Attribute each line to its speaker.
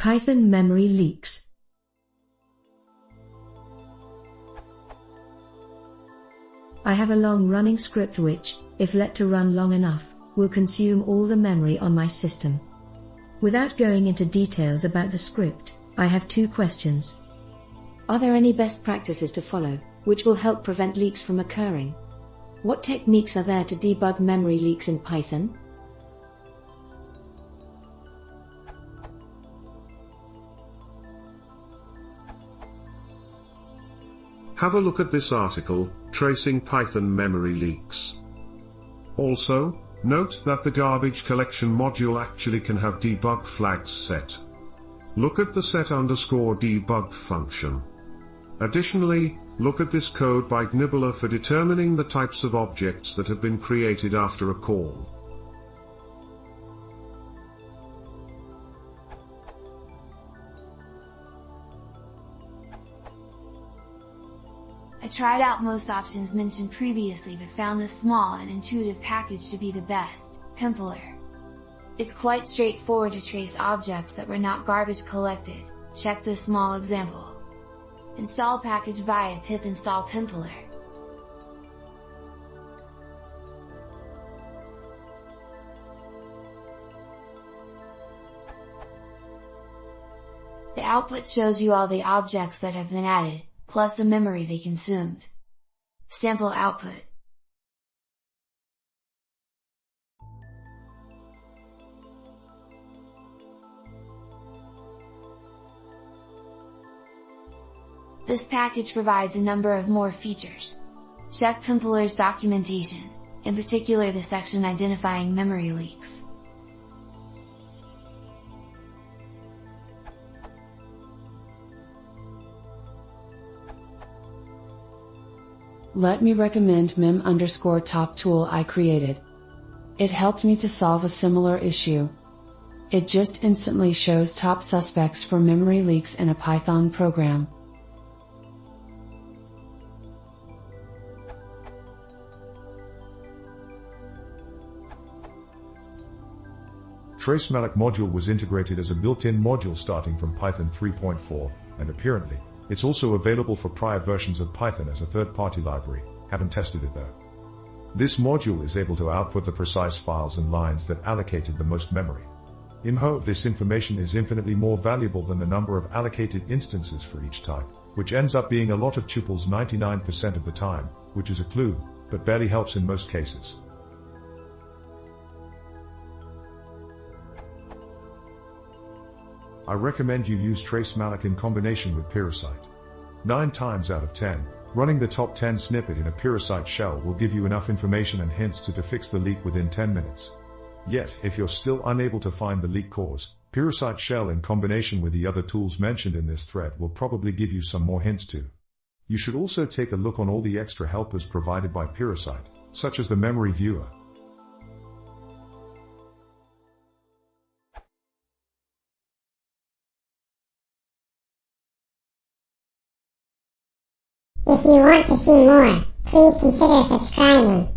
Speaker 1: Python memory leaks. I have a long-running script which, if let to run long enough, will consume all the memory on my system. Without going into details about the script, I have two questions. Are there any best practices to follow, which will help prevent leaks from occurring? What techniques are there to debug memory leaks in Python?
Speaker 2: Have a look at this article, Tracing Python Memory Leaks. Also, note that the garbage collection module actually can have debug flags set. Look at the set_debug function. Additionally, look at this code by Gnibbler for determining the types of objects that have been created after a call.
Speaker 3: I tried out most options mentioned previously but found this small and intuitive package to be the best, Pimpler. It's quite straightforward to trace objects that were not garbage collected. Check this small example. Install package via pip install Pimpler. The output shows you all the objects that have been added, plus the memory they consumed. Sample output. This package provides a number of more features. Check Pimpler's documentation, in particular the section identifying memory leaks.
Speaker 4: Let me recommend mem_top tool I created. It helped me to solve a similar issue. It just instantly shows top suspects for memory leaks in a Python program.
Speaker 5: TraceMalloc module was integrated as a built-in module starting from Python 3.4, and apparently, it's also available for prior versions of Python as a third-party library. Haven't tested it though. This module is able to output the precise files and lines that allocated the most memory. Imho, this information is infinitely more valuable than the number of allocated instances for each type, which ends up being a lot of tuples 99% of the time, which is a clue, but barely helps in most cases. I recommend you use TraceMalloc in combination with Pirasite. 9 times out of 10, running the top 10 snippet in a Pirasite shell will give you enough information and hints to fix the leak within 10 minutes. Yet, if you're still unable to find the leak cause, Pirasite shell in combination with the other tools mentioned in this thread will probably give you some more hints too. You should also take a look on all the extra helpers provided by Pirasite, such as the memory viewer.
Speaker 6: If you want to see more, please consider subscribing.